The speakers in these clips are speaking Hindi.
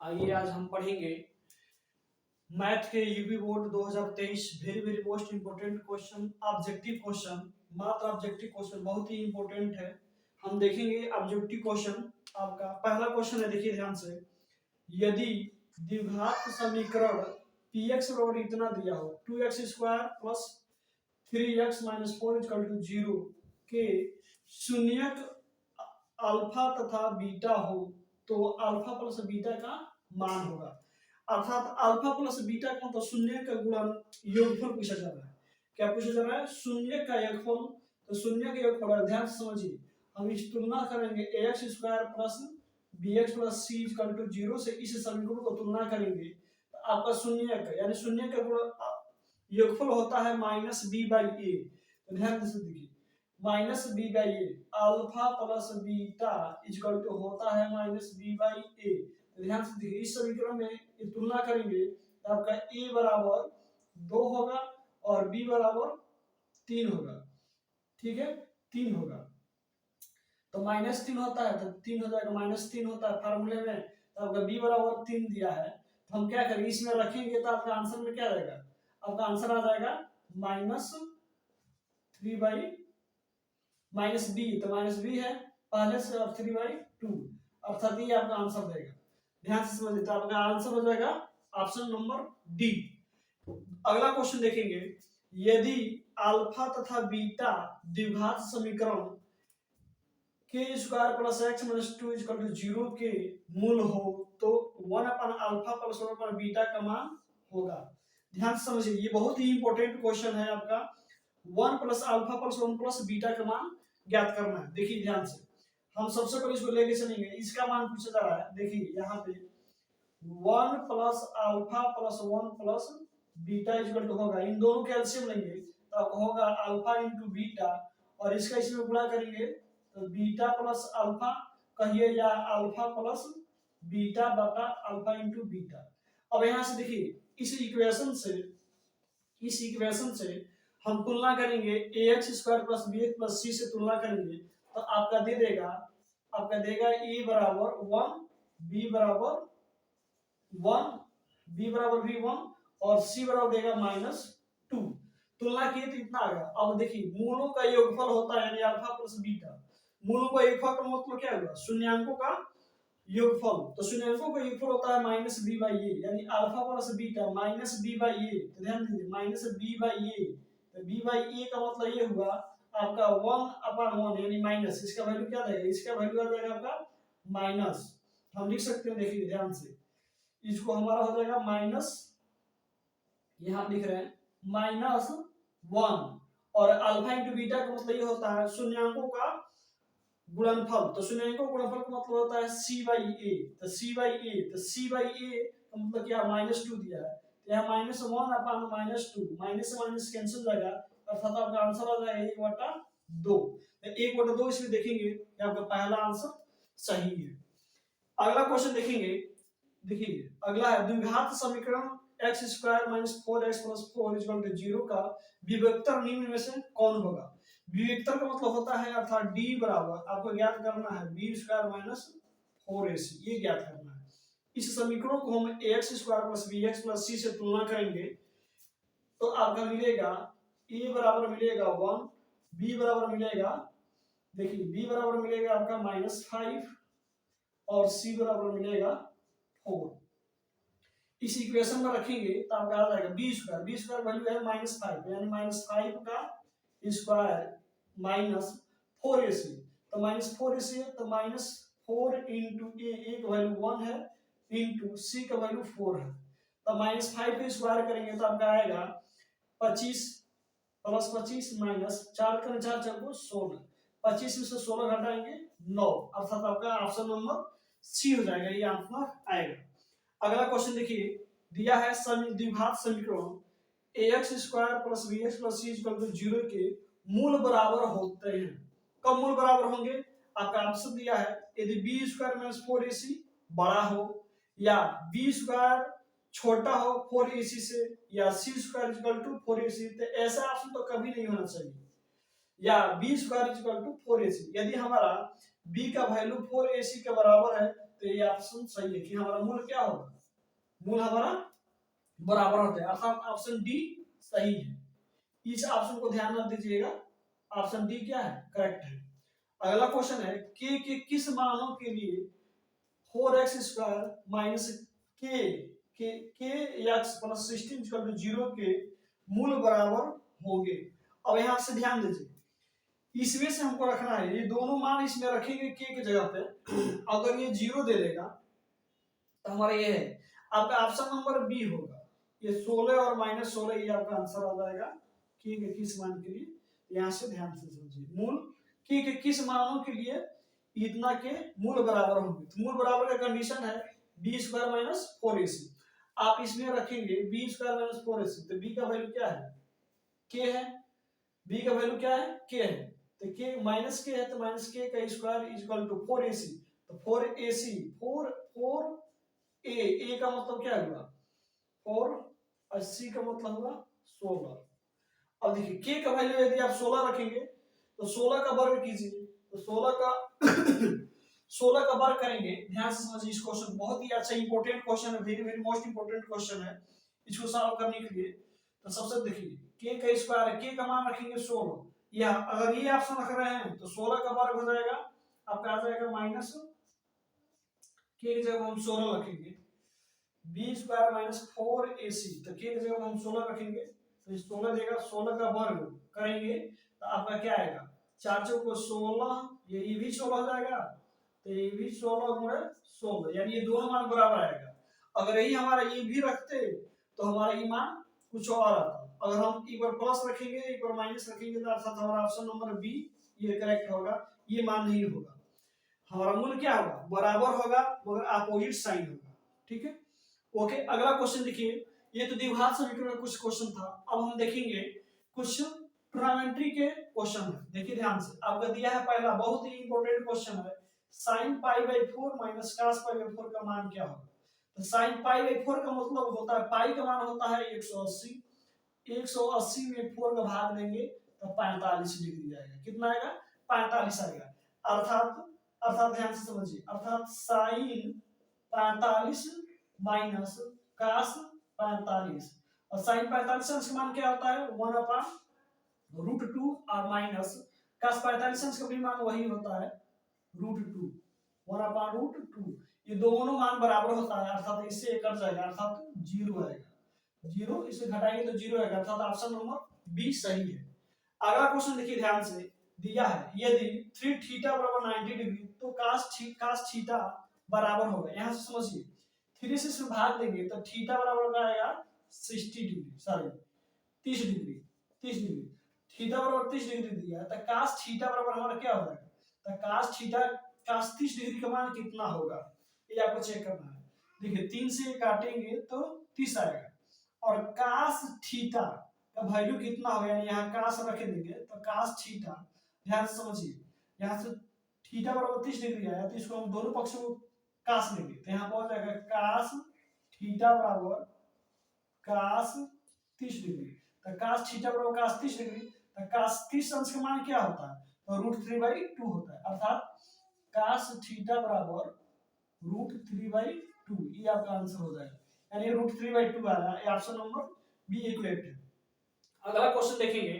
आइए आज हम पढ़ेंगे मैथ के UP board 2023 very very most important question objective question. मात्र ऑब्जेक्टिव क्वेश्चन बहुत ही इंपोर्टेंट है। हम देखेंगे ऑब्जेक्टिव क्वेश्चन। आपका पहला क्वेश्चन है, देखिए ध्यान से। यदि द्विघात समीकरण px बराबर इतना दिया हो 2x square plus 3x minus 4 equal to 0 के शून्यक अल्फा तथा बीटा हो तो अल्फा प्लस बीटा का मान होगा। अर्थात अल्फा प्लस बीटा का तो शून्य का गुणन योगफल पूछा जा रहा है। क्या पूछा जा रहा है? शून्य का योगफल। तो शून्य का योगफल ध्यान से समझिए। हम इस तुलना करेंगे ax square plus bx plus c equal to 0 से इस समीकरण को तुलना करेंगे तो आपका शून्य का यानी शून्य का गुण योगफल होता है माइनस बी बाई ए। तो ध्यान से देखिए minus B by A alpha plus beta equal to होता है माइनस बी बाई ए। ध्यान से देखिए इस समीकरण में ये तुलना करेंगे तो आपका a बराबर 2 होगा और b बराबर 3 होगा। ठीक है, 3 होगा तो माइनस 3 होता है तो 3 हो जाएगा, माइनस 3 होता है फार्मूले में। तो आपका b बराबर 3 दिया है तो हम क्या करेंगे, इसमें रखेंगे तो आपका आंसर में क्या आएगा? आपका आंसर आ जाएगा माइनस 3 बाई माइनस बी। तो माइनस बी है पहले से और 3 बाई 2 अर्थात ये आपका आंसर देगा। ध्यान से समझिए तो आपका आंसर हो जाएगा ऑप्शन नंबर डी। अगला क्वेश्चन देखेंगे। यदि अल्फा तथा बीटा द्विघात समीकरण के square plus x minus 2 equal to 0 के मूल हो तो 1 upon alpha plus 1 upon beta का मान होगा। ध्यान से समझिए ये बहुत ही इंपॉर्टेंट क्वेश्चन है आपका। 1 plus alpha plus 1 plus beta का मान ज्ञात करना है। देखिए ध्यान से हम सबसे पहले इसको लेके चलेंगे, इसका मान पूछा जा रहा है। देखिए यहाँ पे 1 plus alpha plus 1 plus beta equal to होगा, इन दोनों के एलसीएम लेंगे तो आपको होगा अल्फा इंटू बीटा और इसका इसमें गुणा करेंगे तो बीटा प्लस अल्फा कहिए या अल्फा प्लस बीटा बटा अल्फा इंटू बीटा। अब यहाँ से देखिए इस इक्वेशन से हम तुलना करेंगे ax square plus bx plus c से तुलना करेंगे तो आपका देगा a बराबर 1 b बराबर 1 b बराबर भी 1 और c बराबर देगा माइनस 2। तुलना किए तो इतना आ गया। अब देखिए मूलों का योगफल होता है यानी अल्फा प्लस बीटा। मूलों का योगफल का मतलब क्या हुआ? शून्यांकों का योगफल। तो शून्यांकों का योगफल होता है माइनस बी बाई ए यानी alpha plus beta minus B by A. तो ध्यान दीजिए माइनस बी बाई ए, तो बी बाई ए का मतलब ये हुआ आपका 1/1 यानी माइनस। इसका वैल्यू क्या रहेगा? इसका वैल्यू आ जाएगा आपका माइनस। हम लिख सकते हैं, देखिए ध्यान से इसको हमारा हो जाएगा माइनस, यहां आप लिख रहे हैं माइनस 1 और अल्फा इंटू बीटा का मतलब ये होता है शून्यांकों का गुणनफल। तो शून्यांकों का गुणनफल का मतलब होता है c बाई ए। तो c बाई ए, तो c बाई ए का मतलब क्या? माइनस 2 दिया है तो यहाँ माइनस 1 अपन माइनस 2, माइनस से माइनस कैंसिल हो जाएगा अर्थात आपका आंसर आ जाएगा 1/2। तो 1/2 इसमें देखेंगे कि आपका पहला आंसर सही है। अगला क्वेश्चन देखेंगे। देखिए अगला है द्विघात समीकरण x square minus 4x plus 4 equal to 0 का विभक्तर निम्न में से कौन होगा? विभक्तर का मतलब होता है अर्थात d बराबर आपको ज्ञात करना है b स्क्वायर माइनस 4ac, ये ज्ञात करना है। इस समीकरणों को हम ax square plus bx plus c से तुलना करेंगे तो आपका मिलेगा a बराबर मिलेगा 1, b बराबर मिलेगा, देखिए b बराबर मिलेगा आपका -5 और c बराबर मिलेगा 4। इस इक्वेशन में रखेंगे तो आपका आ जाएगा बी स्क्वायर वैल्यू है -5 यानी -5 का स्क्वायर माइनस 4ac। तो -4ac तो -4 इंटू ए का वैल्यू 1 है इंटू सी का वैल्यू 4 है। तो -5 का स्क्वायर करेंगे तो आपका आएगा 25 प्लस 25 माइनस 4 का 4 चौको 16, 25 में से 16 घटाएंगे 9 अर्थात आपका ऑप्शन नंबर सी हो जाएगा, ये आंसर आएगा। अगला क्वेश्चन देखिए दिया है द्विघात समीकरण ax square plus bx plus c equal to 0 के मूल बराबर होते हैं। कब मूल बराबर होंगे? आपका ऑप्शन दिया है यदि b स्क्वायर माइनस 4ac बड़ा हो या b स्क्वायर छोटा हो 4ac से या c square equal to 4ac। तो ऐसा ऑप्शन तो कभी नहीं होना चाहिए, या b square equal to 4ac। यदि हमारा b का वैल्यू 4ac के बराबर है तो ये ऑप्शन सही है कि हमारा मूल क्या होगा, मूल हमारा बराबर होता है, अर्थात ऑप्शन डी सही है। इस ऑप्शन को ध्यान रख दीजिएगा, ऑप्शन डी क्या है, करेक्ट है। अगला क्वेश्चन है के किस मानों के लिए 4x² माइनस के एक्स प्लस 16 0 के मूल बराबर होंगे। अब यहां से ध्यान दीजिए, इसमें से हमको रखना है, ये दोनों मान इसमें रखेंगे के जगह पे। अगर ये 0 दे देगा तो हमारा ये है, आपका ऑप्शन नंबर बी होगा, ये 16 और -16 ये आपका आंसर आ जाएगा के किस मान के लिए। यहां से ध्यान से समझिए, मूल के किस मानों के लिए इतना के मूल बराबर होंगे। तो मूल बराबर का कंडीशन है b² - 4ac। आप इसमें रखेंगे b² - 4ac, तो b का वैल्यू क्या है, k है, b का वैल्यू क्या है, k है, तो k माइनस के है, तो माइनस के का स्क्वायर इक्वल टू 4ac। तो 4ac 4 a का मतलब क्या हुआ 480 का मतलब हुआ 16। अब देखिए के का वैल्यू यदि आप 16 रखेंगे तो 16 का वर्ग कीजिए, तो 16 का 16 का वर्ग करेंगे। ध्यान से समझिए इस क्वेश्चन, बहुत ही अच्छा इंपॉर्टेंट क्वेश्चन है, very very most important question है। इसको सॉल्व करने के लिए तो सबसे देखिए के का स्क्वायर है, के का मान रखेंगे 16, या अगर ये ऑप्शन रख रहे हैं तो 16 का वर्ग हो जाएगा आपका आ जाएगा माइनस के की जगह हम 16 रखेंगे, b² - 4ac, तो के की जगह हम 16 रखेंगे तो 16 देगा, 16 का वर्ग करेंगे तो आपका क्या आएगा 4 चौको 16, ये भी 16 हो जाएगा, तो ये भी 16 गुणे 16, यानी ये दोनों मान बराबर आएगा। अगर यही हमारा ये भी रखते तो हमारा ये मान कुछ और आता। अगर हम एक बार प्लस रखेंगे एक बार माइनस रखेंगे तो अर्थात हमारा ऑप्शन नंबर बी ये करेक्ट होगा, ये मान नहीं होगा। हमारा मूल क्या होगा, बराबर होगा मगर अपोजिट साइन होगा, ठीक है। ओके, अगला क्वेश्चन देखिए, ये तो द्विघात समीकरण का कुछ क्वेश्चन था। अब हम देखेंगे कुछ ट्रिग्नोमेट्री के क्वेश्चन है। देखिए ध्यान से, आपका दिया है पहला बहुत ही इंपॉर्टेंट क्वेश्चन है, sin π/4 माइनस cos π/4 का मान क्या होगा। तो sin π/4 का मतलब होता है, पाई का मान होता है 180, 180 में 4 का भाग देंगे तो 45 डिग्री आएगा। कितना आएगा, 45 आएगा। अर्थात अर्थात ध्यान से समझिए, अर्थात sin 45 माइनस cos 45, और sin 45 अंश का मान क्या होता है 1/√2 और माइनस cos 45 अंश का भी मान वही होता है √2, 1/√2। ये दोनों मान बराबर होता है, अर्थात इससे एक कट जाएगा, अर्थात 0 आएगा, 0 इसे घटाएंगे तो 0 आएगा, अर्थात ऑप्शन नंबर बी सही है। अगला क्वेश्चन देखिए ध्यान से, दिया है यदि 3θ = 90 डिग्री तो cos थीटा बराबर होगा। यहां से समझिए 3 से इसमें भाग देंगे तो थीटा बराबर का आएगा 60 degree, sorry 30 degree, 30 degree, theta बराबर 30 डिग्री दिया है, तो cos थीटा बराबर हमारा क्या हो जाएगा, तो cos थीटा cos 30 डिग्री का मान कितना होगा ये आपको चेक करना है। देखिए 3 से काटेंगे तो 30 आएगा, और cos थीटा का वैल्यू कितना होगा, यानी यहाँ cos रख देंगे तो cos थीटा, ध्यान से समझिए, यहाँ से थीटा बराबर 30 डिग्री आया तो इसको हम दोनों पक्षों को cos लेंगे, तो यहाँ पर हो जाएगा cos थीटा बराबर cos 30 डिग्री, तो cos थीटा बराबर cos 30 डिग्री, तो cos 30 अंश का मान क्या होता है, तो √3/2 होता है, अर्थात cos थीटा बराबर √3/2, ये आपका आंसर हो जाएगा, यानी √3/2 आ रहा है, ऑप्शन नंबर बी करेक्ट है। अगला क्वेश्चन देखेंगे,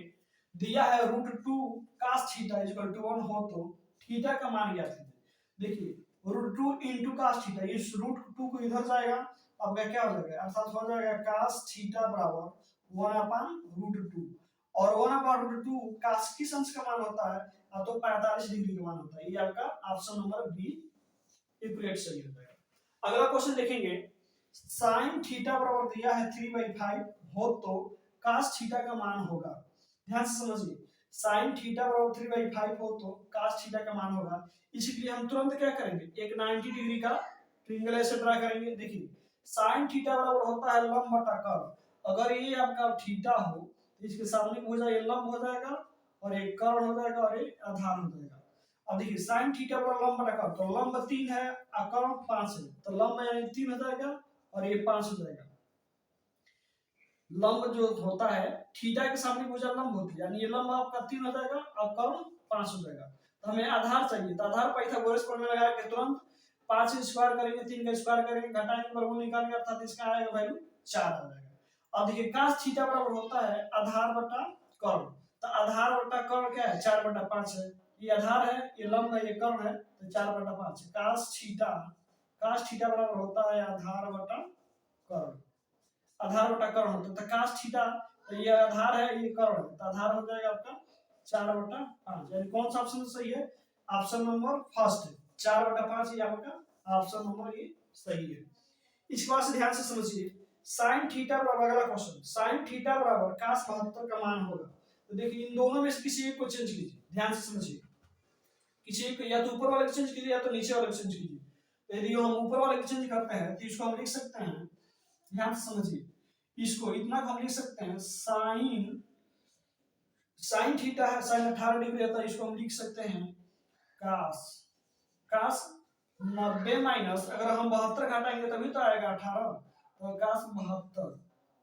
दिया है √2 cos थीटा = 1 हो तो थीटा का मान ज्ञात कीजिए। देखिए √2 * cos थीटा, इस √2 को इधर जाएगा, अब क्या हो जाएगा, अर्थात हो जाएगा cos थीटा बराबर 1/√2, और 1/√2 cos किस अंश का मान होता है, तो 45 डिग्री का मान होता है, ये आपका ऑप्शन नंबर बी करेक्ट सही हो जाएगा। अगला क्वेश्चन देखेंगे, sin थीटा बराबर दिया है 3/5 हो तो cos थीटा का मान होगा। ध्यान से समझिए, sin थीटा बराबर 3/5 हो तो cos थीटा का मान होगा। इसलिए हम तुरंत क्या करेंगे, एक 90 डिग्री का ट्रायंगल ऐसे ड्रा करेंगे। देखिए sin थीटा बराबर होता है लंब बटा कर्व, अगर ये आपका थीटा हो तो इसके सामने हो जाएगा लंब हो जाएगा, और एक कर्ण हो जाएगा और एक आधार हो जाएगा। अब देखिए sin थीटा बराबर लंब बटा कर्व, तो लंब 3 है और कर्ण 5 है, तो लंब यानी 3 हो जाएगा और ये 5 हो जाएगा। लंब जो होता है थीटा के सामने भुजा लंब होती है, यानी ये लंब आपका 3 हो जाएगा और कर्ण 5 हो जाएगा। तो हमें आधार चाहिए, तो आधार पाइथागोरस प्रमेय लगा के तुरंत 5 का स्क्वायर करेंगे, 3 का स्क्वायर करेंगे, घटाएंगे, वर्गमूल निकालेंगे, अर्थात इसका आएगा वैल्यू 4 आ जाएगा। अब देखिए cos थीटा बराबर होता है आधार बटा कर्ण, तो आधार बटा कर्ण क्या है 4/5 है, ये आधार है, ये लंब है, ये कर्ण है, तो 4/5 है। cos थीटा बराबर होता है आधार बटा कर्ण, आधार बटा कर्ण होता है, तो cos थीटा, तो ये आधार है, ये कर्ण है, तो आधार हो जाएगा आपका 4/5, यानी कौन सा ऑप्शन सही है? ऑप्शन नंबर फर्स्ट है, 4/5 ये आपका ऑप्शन नंबर ये सही है। इसके बाद से ध्यान से समझिए, sin थीटा बराबर, अगला क्वेश्चन, sin थीटा बराबर cos 72 का मान होगा, तो देखिए इन दोनों में से किसी एक को चेंज कीजिए, ध्यान से समझिए, किसी एक, या तो ऊपर वाले को चेंज कीजिए या तो नीचे वाले को चेंज कीजिए। तो यदि हम ऊपर वाले को चेंज करते हैं तो इसको हम लिख सकते हैं, ध्यान से समझिए, इसको इतना हम लिख सकते हैं sin थीटा है, sin 18 डिग्री रहता है, इसको हम लिख सकते हैं cos 90 माइनस, अगर हम 72 घटाएंगे तभी तो आएगा 18, तो cos 72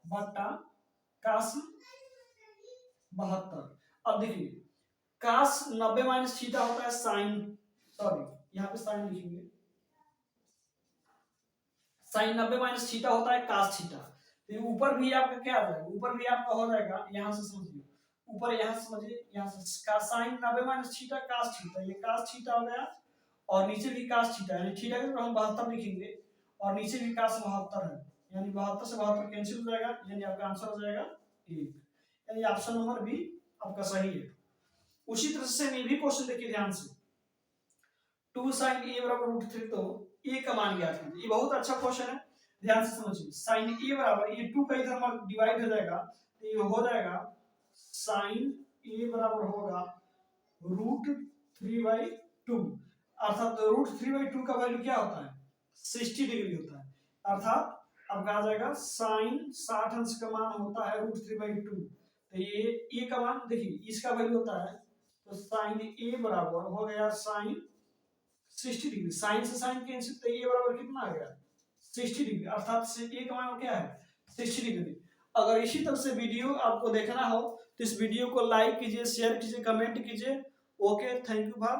बटा cos 72। अब देखिए cos 90 माइनस थीटा होता है sin, सॉरी यहाँ पे sin लिखेंगे, sin 90 माइनस थीटा होता है cos थीटा, तो ऊपर भी आपका क्या आ जाएगा, ऊपर भी आपका हो जाएगा, यहाँ से समझिए, ऊपर यहाँ से समझिए, यहाँ से sin 90 minus theta cos theta, ये cos थीटा हो गया, और नीचे भी cos थीटा, यानी थीटा के ऊपर हम 72 लिखेंगे, और नीचे भी cos 72 है, यानी 72 से 72 कैंसिल हो जाएगा, यानी आपका आंसर हो जाएगा 1, यानी ऑप्शन नंबर बी आपका सही है। उसी तरह से ये भी क्वेश्चन देखिए ध्यान से, 2 sin a बराबर √3, तो a का मान ज्ञात कीजिए, ये बहुत अच्छा क्वेश्चन है, ध्यान से समझिए, sin a बराबर, ये 2 का इधर डिवाइड हो जाएगा, तो ये हो जाएगा sin a बराबर होगा √3/2, अर्थात √3/2 का वैल्यू क्या होता है 60 डिग्री होता है, अर्थात अब आ जाएगा sin 60 अंश का मान होता है √3/2, तो ये का मान देखिए इसका वैल्यू होता है, तो sin a बराबर हो गया sin 60 डिग्री, sin से sin कैंसिल, तो a बराबर कितना आ गया 60 डिग्री, अर्थात a का मान क्या है 60 डिग्री। अगर इसी तरह से वीडियो आपको देखना हो तो इस वीडियो को लाइक कीजिए, शेयर कीजिए, कमेंट कीजिए। ओके, थैंक यू भाई।